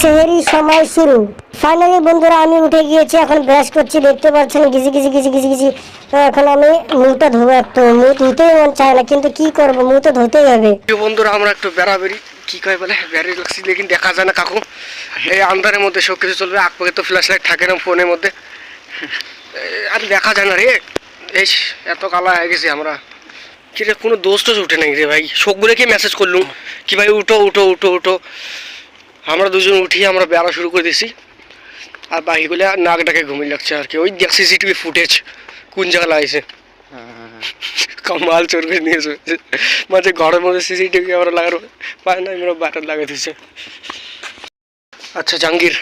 সেহেরি সময় শুরু। ফাইনালি বন্ধুরা আমি উঠে গিয়েছি, এখন ব্রাশ করছি, দেখতে পাচ্ছেন গিজি গিজি গিজি গিজি গিজি। এখন আমি মুখটা ধোবো, একটু মুখ ধুতেই মন চায় না, কিন্তু কি করবো, মুখ তো ধুতেই হবে। বন্ধুরা আমরা একটু বেড়াবেড়ি কি কয় বলে বেড়ি লাগছি, লেকিন দেখা যায় না কাকু। এই আন্ধারের মধ্যে সব কিছু চলবে, আগ পকে তো ফ্ল্যাশ লাইট থাকে না ফোনের মধ্যে, আর দেখা যায় না রে। এই এত কালা হয়ে গেছি আমরা, কি রে কোনো দোষ টোষ উঠে নাই রে ভাই। সবগুলোকে মেসেজ করলুম কি ভাই উঠো উঠো উঠো উঠো, আমরা দুজন উঠি, আমরা বেড়া শুরু করে দিছি। আর বাকিগুলো নাক ডাকে ঘুমিয়ে লাগছে আর কি। ওই দেখ সিসিটিভি ফুটেজ কোন জায়গায় লাগাইছে, কামাল চোর করে নিয়েছে। মাঝে ঘরের মধ্যে সিসিটিভি ক্যামেরা লাগানো পায় না, আমরা বাইরে লাগিয়ে দিচ্ছে। আচ্ছা জাহাঙ্গীর,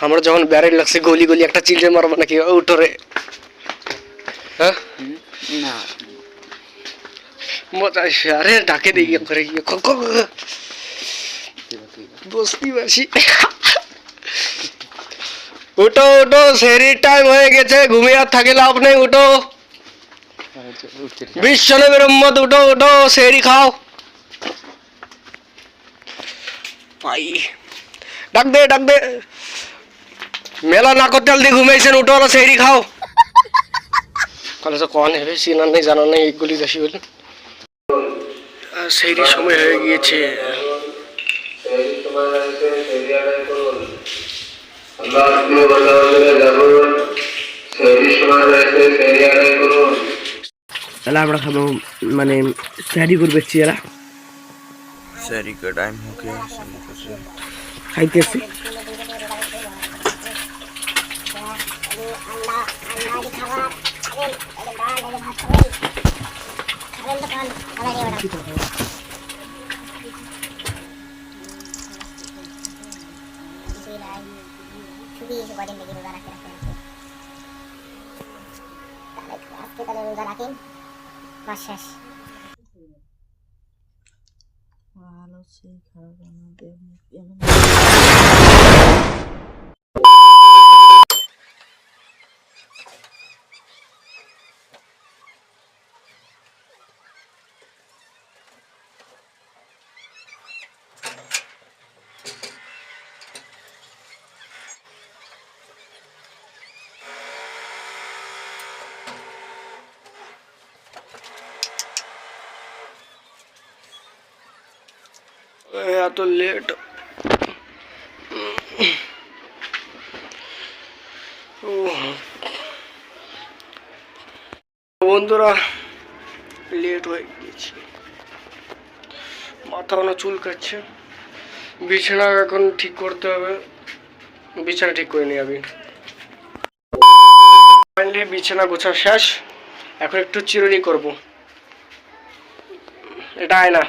আমরা যখন ব্যারেল লাগছে গলি গলি একটা চিল্ডে মারবো নাকি উঠোরে? হ্যাঁ না মজা আসে। আরে ডাকে দিই করে বস্তিবাসী, উঠো উঠো, সেরির টাইম হয়ে গেছে, ঘুমিয়ে আর থাকে লাভ নেই, উঠো। বিশ্বনবীর উম্মত উঠো উঠো, সেরি খাও। ভাই ডাক দে ডাক দে, মেলা না করতে দিয়ে ঘুমিয়েছেন, উঠো না সেরি খাও। কলেজে কন হবে চিনার নেই জানার নেই, এইগুলি বেশি বলে। সেইটির সময় হয়ে গিয়েছে। তাহলে আমরা খাবো মানে স্টাডি করবে এরা, शहरी का टाइम हो गया খাইতেছি। ভালো সেই খারাপ এত লেট বন্ধুরা, লেট হয়ে গিয়েছে, মাথা অনেক চুল কাটছে। বিছানা এখন ঠিক করতে হবে, বিছানা ঠিক করে নিই আমি। ফাইনালি বিছানা গোছা শেষ, এখন একটু চিরুনি করব। এটা আয়না,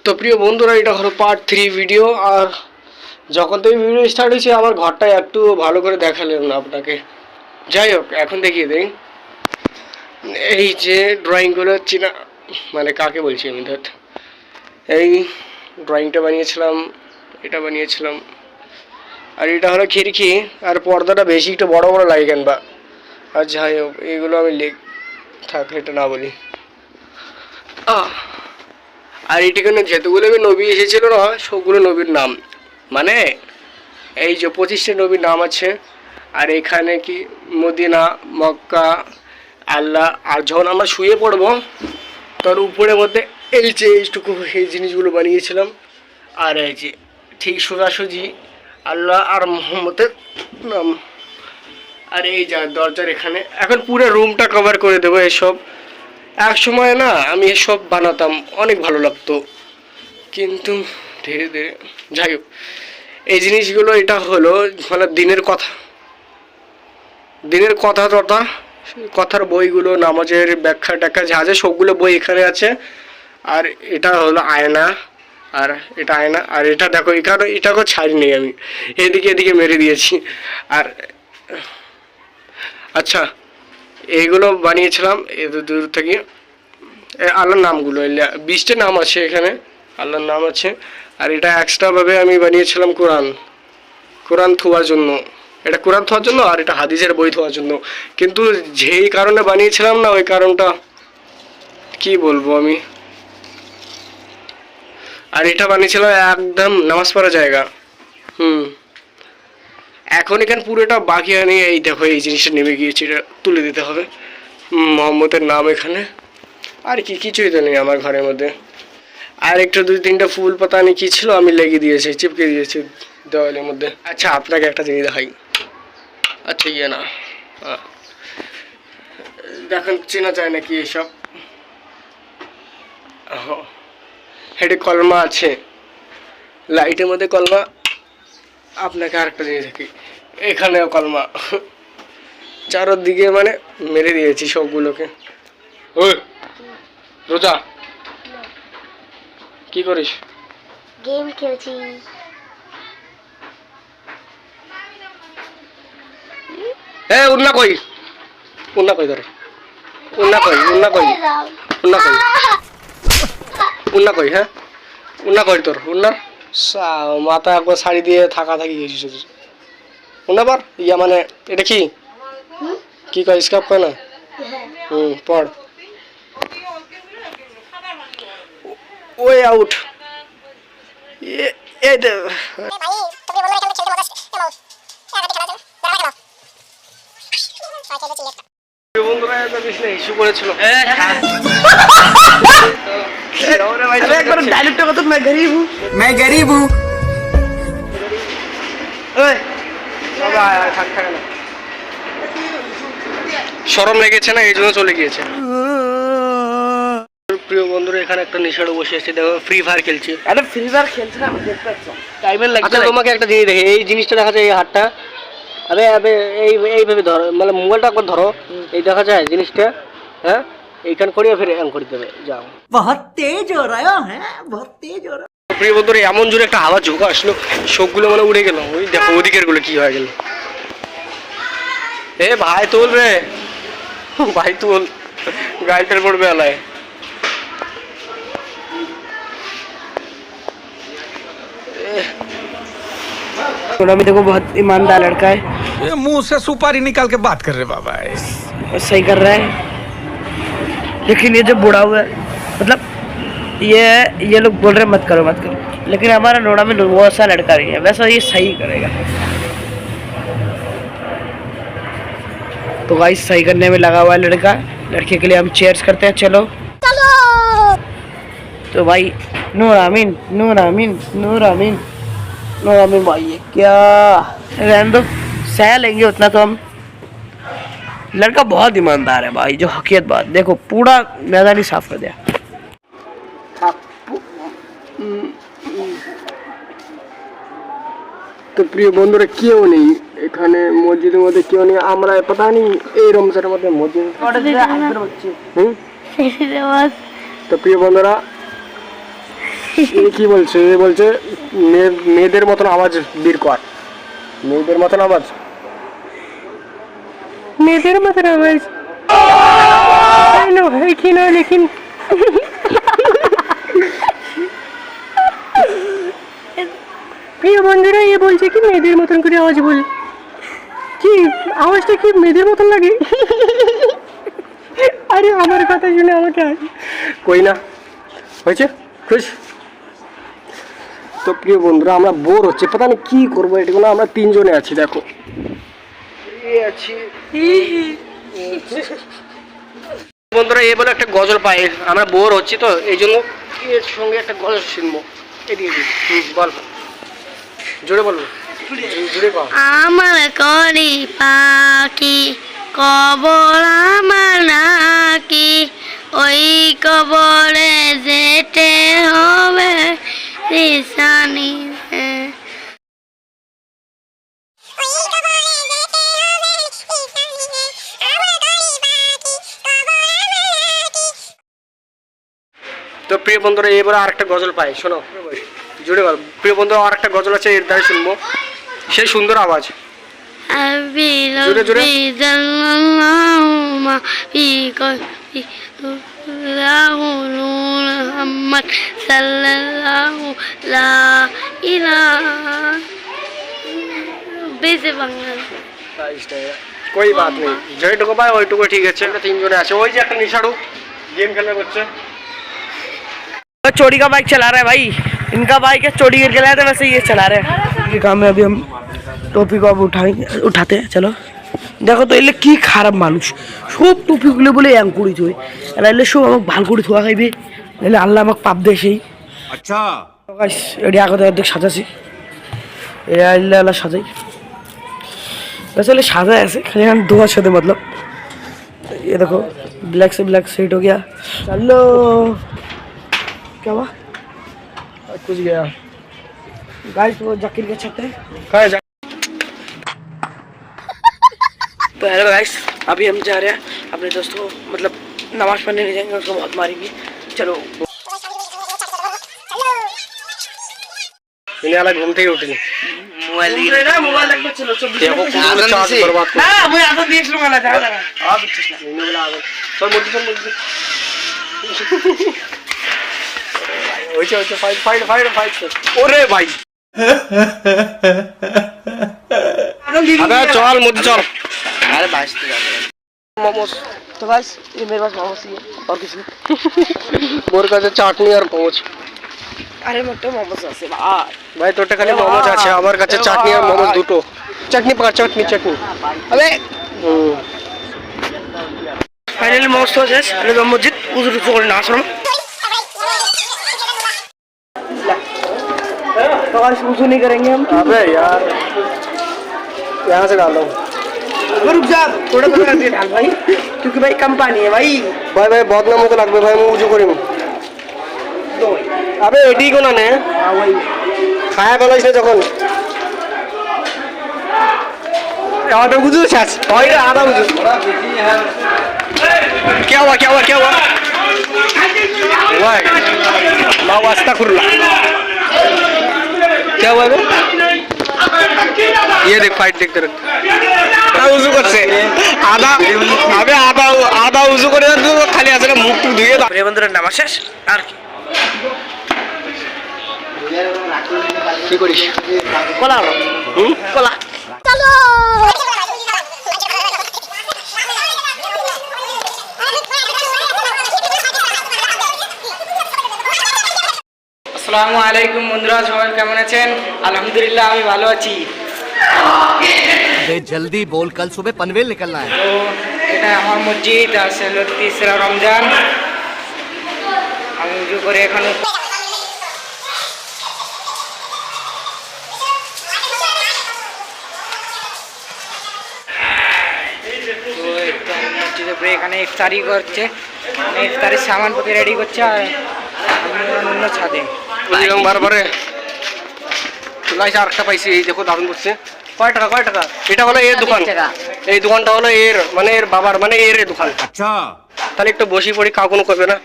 তো প্রিয় বন্ধুরা এটা হলো পার্ট 3 ভিডিও। আর যখন থেকে ভিডিও স্টার্ট হয়েছে আমার ঘরটা একটু ভালো করে দেখালাম না আপনাকে। যাই হোক এখন দেখিয়ে দিই, এই যে ড্রয়িংগুলো চিনা মানে কাকে বলছি আমি, ধর এই ড্রয়িংটা বানিয়েছিলাম, এটা বানিয়েছিলাম। আর এটা হলো খিড়কি, আর পর্দাটা বেশি একটু বড় বড় লাগে কেন বা। আর যাই হোক এইগুলো আমি থাক এটা না বলি। আর এটিখানে যেতগুলো নবী এসেছিল না সবগুলো নবীর নাম, মানে এই যে 25টা নবীর নাম আছে। আর এখানে কি মদিনা, মক্কা, আল্লাহ। আর যখন আমরা শুয়ে পড়বো তার উপরের মধ্যে এই যে এইটুকু এই জিনিসগুলো বানিয়েছিলাম। আর এই যে ঠিক সোজাসুজি আল্লাহ আর মোহাম্মদের নাম। আর এই যা দরজার এখানে এখন পুরো রুমটা কভার করে দেবো এসব। এক সময় না আমি এসব বানাতাম, অনেক ভালো লাগতো, কিন্তু ধীরে ধীরে যাই হোক এই জিনিসগুলো এটা হলো মানে দিনের কথা তথা কথার বইগুলো, নামাজের ব্যাখ্যা ট্যাখ্যা যা আছে সবগুলো বই এখানে আছে। আর এটা হলো আয়না, আর এটা আয়না। আর এটা দেখো এখানে এটাকেও ছাড়ি নেই আমি, এদিকে এদিকে মেরে দিয়েছি। আর আচ্ছা এইগুলো বানিয়েছিলাম দূর থেকে। আল্লাহর নামগুলো 20টা নাম আছে এখানে, আল্লাহর নাম আছে। আর এটা এক্সট্রাভাবে আমি বানিয়েছিলাম কোরআন ধোয়ার জন্য। এটা কোরআন ধোয়ার জন্য আর এটা হাদিসের বই ধোয়ার জন্য। কিন্তু যেই কারণে বানিয়েছিলাম না, ওই কারণটা কি বলবো আমি। আর এটা বানিয়েছিলাম একদম নামাজ পড়ার জায়গা। এখন এখানে পুরোটা বাকি আনি। এই দেখো এই জিনিসটা নেমে গিয়েছে, এটা তুলে দিতে হবে। মোহাম্মদের নাম এখানে। আর কি কিছুই তো নেই আমার ঘরের মধ্যে। আর একটু 2-3টা ফুল পাতা আমি কি ছিল আমি লেগে দিয়েছি, চিপকে দিয়েছি দেওয়ালের মধ্যে। আচ্ছা আপনাকে একটা জিনিস দেখাই। আচ্ছা ইয়ে না, দেখেন চেনা যায় নাকি এসব। হেডে কলমা আছে, লাইটের মধ্যে কলমা। আপনাকে আরেকটা জিনিস দেখি, এখানেও কলমা। চারদিকে মানে মেরে দিয়েছি সবগুলোকে। ওই রোজা কি করিস? গেম খেলছি। উন্না কই ধর, উন্না কই হ্যাঁ, উন্না কই তোর? উন্নার মাথা একবার শাড়ি দিয়ে থাকি গেছিস। উন্না পর ইয়া মানে এটা কি কি কয়, স্কার্ফ কয় না? পড়। Way out. বন্ধুরা ইস্যু করেছিল। डायलेक्ट को तो मैं गरीब हूँ শরম লেগেছে না, এই জন্য চলে গিয়েছে। প্রিয় বন্ধুরা এখানে একটা নিশাড়ে বসে আছে, দেখো ফ্রি ফায়ার খেলছে। अरे फ्री फायर खेलते ना देखते टाइमर আচ্ছা তোমাকে একটা জিনিস দেখে, এই জিনিসটা দেখা যায় এই হাতটা। আবে এইভাবে ধরো, মানে মোবাইলটা একবার ধরো, এই দেখা যায় জিনিসটা। হ্যাঁ এইখান করিয়ে ফিরে এখান করে দেবে। যাও, बहुत तेज हो रहा है बहुत तेज हो रहा প্রিয় বন্ধুরা এমন জোরে একটা হাওয়া ঝোঁকা আসলো, সবগুলো মানে উড়ে গেল। ওই দেখো ওদিকের গুলো কি হয়ে গেল। ভাই তুল রে, ভাই তুল, গাড়িটার পড়বে আলায়। थोड़ा भी देखो बहुत ईमानदार लड़का है, ये मुंह से सुपारी निकाल के बात कर रहे बाबा। और सही कर रहा है। लेकिन ये जो बूढ़ा हुआ है, मतलब ये लोग बोल रहे मत करो, लेकिन हमारा नोड़ा में वो ऐसा लड़का नहीं है, वैसा ये सही करेगा। तो गाइस सही करने में लगा हुआ है लड़का। लड़के के लिए हम चेयर्स करते हैं। चलो तो भाई नूर आमीन भाई, ये क्या रहने दो, सह लेंगे उतना तो हम। लड़का बहुत ईमानदार है भाई, जो हकीकत बात। देखो पूरा मैदान ही साफ कर दिया। তো প্রিয় বন্ধুরা কেউ নেই এখানে, মসজিদের মধ্যে কেউ নেই। আমরা পতা নেই এই রমজানের মধ্যে মসজিদ। তো প্রিয় বন্ধুরা কি বলছে, বলছে মেয়েদের মতন আওয়াজ বের কর। মেয়েদের মতন আওয়াজ है कि ना, लेकिन প্রিয় বন্ধুরা এ বলছে কি মেয়েদের মতন করে আওয়াজ বল। কি আওয়াজটা কি মেয়েদের মতন লাগে? আরে আমার কথা শুনে আমাকে কই না হয়েছে খুশ। তো প্রিয় বন্ধুরা আমরা বোর হচ্ছে, পতা না কি করবো। এটাগুলো আমরা 3 জনে আছি, দেখো বন্ধুরা এ বলে একটা গজল পাই। আমরা বোর হচ্ছি তো এই জন্য এর সঙ্গে একটা গজল শুনবো। বল জোরে বলবো, জোরে বল। আমার করি পাখি কবর আমার নাকি, ওই কবরে যেতে হবে নিশানি। তো প্রিয় বন্ধুরা এবার আর একটা গজল পাই, শোনো জুড়ে বল। প্রিয় বন্ধুরা আর একটা গজল আছে, এর দ্বারা শুনবো সেই সুন্দর আওয়াজ। জোরে জোরে। মা ফি কলবি লাহু নূর মুহাম্মদ সাল্লাল্লাহু লা ইলাহা বেশি বাংলা 22 টাকা कोई बात नहीं যেটুকু পায় ওইটুকু ঠিক আছে আমরা তিনজনে আছে ওই যে একটা নিশাড়ু गेम खेलने করছে तो चोरी का बाइक चला रहा है भाई इनका बाइक है चोरी करके लाया था वैसे ये चला रहे हैं ये काम है अभी हम टोपी को अब उठाते हैं चलो देखो तो एले की खराब मानुष सब टोपी गुलो बोले एम करी थोय আর এলে সব আমাকে ভাল করে থোয়া খাইবে এলে আল্লাহ আমাকে পাপ দেয় সেই अच्छा গাইস এডি আগতে অর্ধেক সাজাছি এরা আল্লাহ আল্লাহ সাজাই वैसे ले साजा ऐसे खाली हम दो अच्छे थे मतलब ये देखो ब्लैक से ब्लैक सेट हो गया चलो क्या हुआ कुछ गया गाइस वो जाकिर के छत है कहाँ जा तो हेलो गाइस अभी हम जा रहे हैं अपने दोस्तों को मतलब नमाज पढ़ने नहीं जाएंगे उसको बहुत मारेंगे चलो इन्हें अलग घूमते ही उठे मोबाइल लगता चलो देखो कुछ चार्ज बर्बाद कर हां मैं आधा देख लूंगा ना जा आप इन्हें बोला आगे चल मुझे ওইটা ফাইট ওরে ভাই আবে চল মধ্যে চল अरे बाइस तो जा মোমোস तो गाइस ये मेरे पास मोमोस ही है और कुछ नहीं মোর কাছে চাটনি আর মোমোস अरे मोटे मोमोस আছে ভাই ভাই তোরটা খালি মোমোস আছে আমার কাছে চাটনি আর মোমোস দুটো চাটনি পাকা চাটনি अबे फाइनली मोमोस तो শেষ अरे तो मस्जिद उधर করে না আসলাম तो गाइस वुजू नहीं करेंगे हम अबे यार यहाँ से डालो रुक जा थोड़ा थोड़ा दे डाल भाई क्योंकि भाई कम पानी है भाई भाई बहुत नामों को लगবে ভাই মুজু করিম আবে এডি কোনা নে हां भाई খায়া ফেলাইছ যখন আদা বুঝু শেষ ওই আদা বুঝু क्या हुआ भाई ला वास्ता खुरला क्या हुआ बे ये देख फाइट देखते रह উজু করছে আদা আদা উজু করে খালি আসলে মুখ টুক ধুয়ে দাও প্রিয় বন্ধুরা নামাজ শেষ আর কি করিস কলা কলা আসসালামু আলাইকুম বন্ধুরা সবাই কেমন আছেন আলহামদুলিল্লাহ আমি ভালো আছি जल्दी बोल कल सुबह पनवेल निकलना है তো এটা আমার মসজিদ আসলে 3রা রমজান আমি উজু করে এখানে তো একদম মসজিদে পরে এখানে ইফতারি করছে ইফতারির সামানপত্র রেডি করছে আর আমি অন্য ছাদে বুঝলাম বারবারে গাইস আরেকটা পাইছি এই দেখো দারুণ করছে কয় টাকা এটা হলো এর দোকান এই দোকানটা হলো এর মানে এর বাবার মানে এর দোকান अच्छा তাহলে একটু বসি পড়ি কাউ কোনো করবে না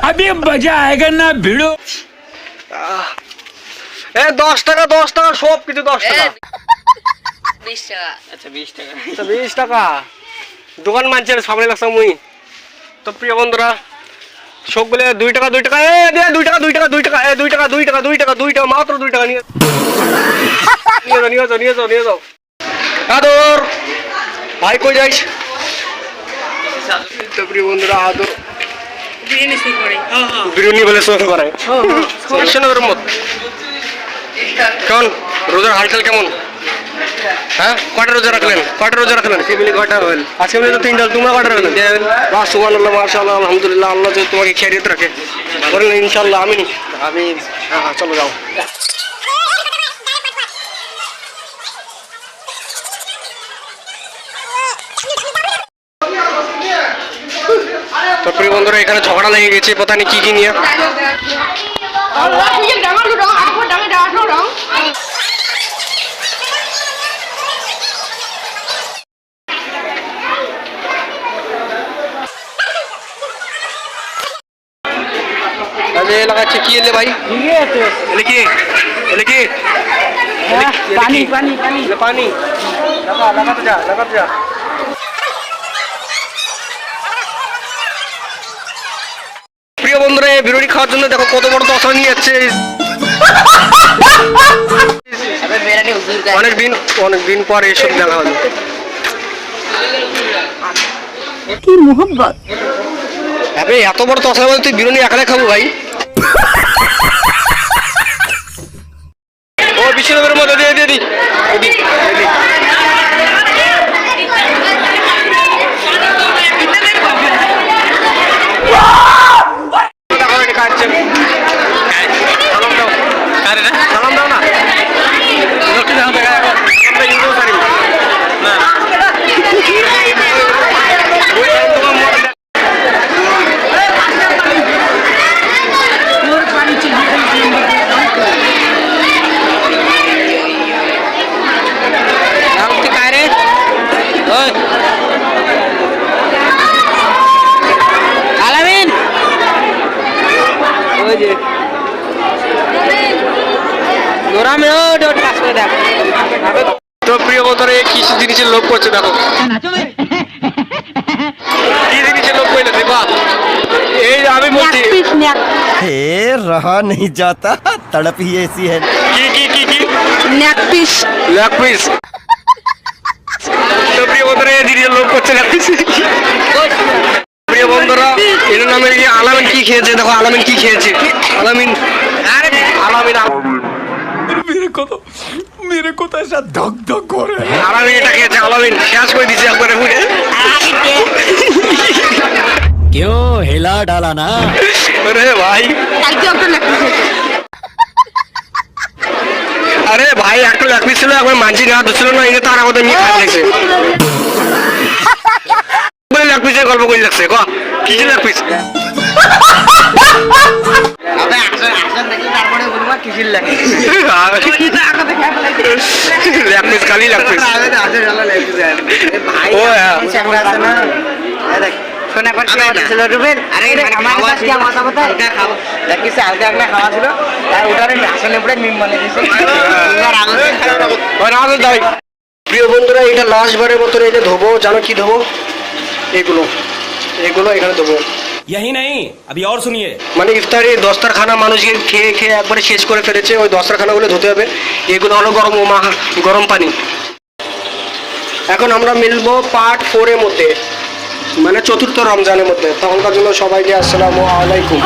अभी मजा आएगा ना भिड़ो এ 10 টাকা সব কিছু 10 টাকা 20 টাকা আচ্ছা 20 টাকা আচ্ছা 20 টাকা দোকান মানছে সামনে লাগছে মুই তো প্রিয় বন্ধুরা সবগুলো 2 টাকা এ দে 2 টাকা এ 2 টাকা মাত্র 2 টাকা নিয়ে যাও আদর ভাই কই যাইস তো প্রিয় বন্ধুরা আদর বিরিয়ানি বলে শোক করে কৃষ্ণনগরের মত কেমন রোজার হালচাল কেমন হ্যাঁ কটা রোজা রাখলেন ফ্যামিলি কটা হল আজকে মিলে তো 3 ডাল তোমরা কটা রাখলেন বাহ সুবহানাল্লাহ মাশাআল্লাহ আলহামদুলিল্লাহ আল্লাহ যে তোমাকে খেরিয়ত রাখে বলেন ইনশাআল্লাহ আমিন হ্যাঁ চলো যাও তো প্রিয় বন্ধুরা এখানে ঝগড়া লেগে গেছে পতা নেই কি নিয়ে अरे लगाচ্ছে কি এলে ভাই এলে কি পানি লাগা তো যা বন্ধুরা এই বিরিয়ানি খাওয়ার জন্য দেখো কত বড় তসা নিয়ে যাচ্ছে। অনেকদিন পর এসব দেখা হলো। কি মোহব্বত। এত বড় তসা বলে তুই বিরিয়ানি একাই খাবো ভাই? ও বিষ্ণুদেবের মধ্যে দিয়ে দি সালাম দাও না। তো প্রিয় বন্ধুরা কি জিনিসের লোভ করছে দেখো, কি জিনিসের লোভ করলে দেখবা। এই আমি বলছি रहा नहीं जाता तड़प ही ऐसी है। কি লেগ পিস। তো প্রিয় বন্ধুরা এই জিনিসের লোভ করছে লেগ পিস। প্রিয় বন্ধুরা এর নামে কি আলামিন কি খেয়েছে দেখো, আলামিন কি খেয়েছে। আলামিন मेरे को तो ऐसा धक धक हो रहा है। আলামিন এটা খেয়েছে, আলামিন শেষ করে দিয়েছে একবারে ঘুরে। क्यों हिला डाला ना। अरे भाई আরে ভাই একটা লেগ পিস ছিল, একবার মানছি না দুছিল না, এটা তার আমাদের নিয়ে খারাপ লাগছে। বলে লেগ পিসের গল্প করে লাগছে ক কি ছিল লেগ পিস। লেগ পিস খালি লেগ পিস। ও হ্যাঁ প্রিয় বন্ধুরা এটা লাস্ট বারের মতো এটা ধোবো, জানো কি ধোবো, এগুলো এখানে ধোবো। यही नहीं अभी और सुनिए। মানে ইফতারি দস্তারখানা মানুষকে খেয়ে খেয়ে একবারে শেষ করে ফেলেছে, ওই দস্তারখানাগুলো ধুতে হবে। এগুলো হলো গরম পানি। এখন আমরা মিলবো পার্ট 4 এর মধ্যে, মানে চতুর্থ রমজানের মধ্যে। তখনকার জন্য সবাইকে আসসালামু আলাইকুম।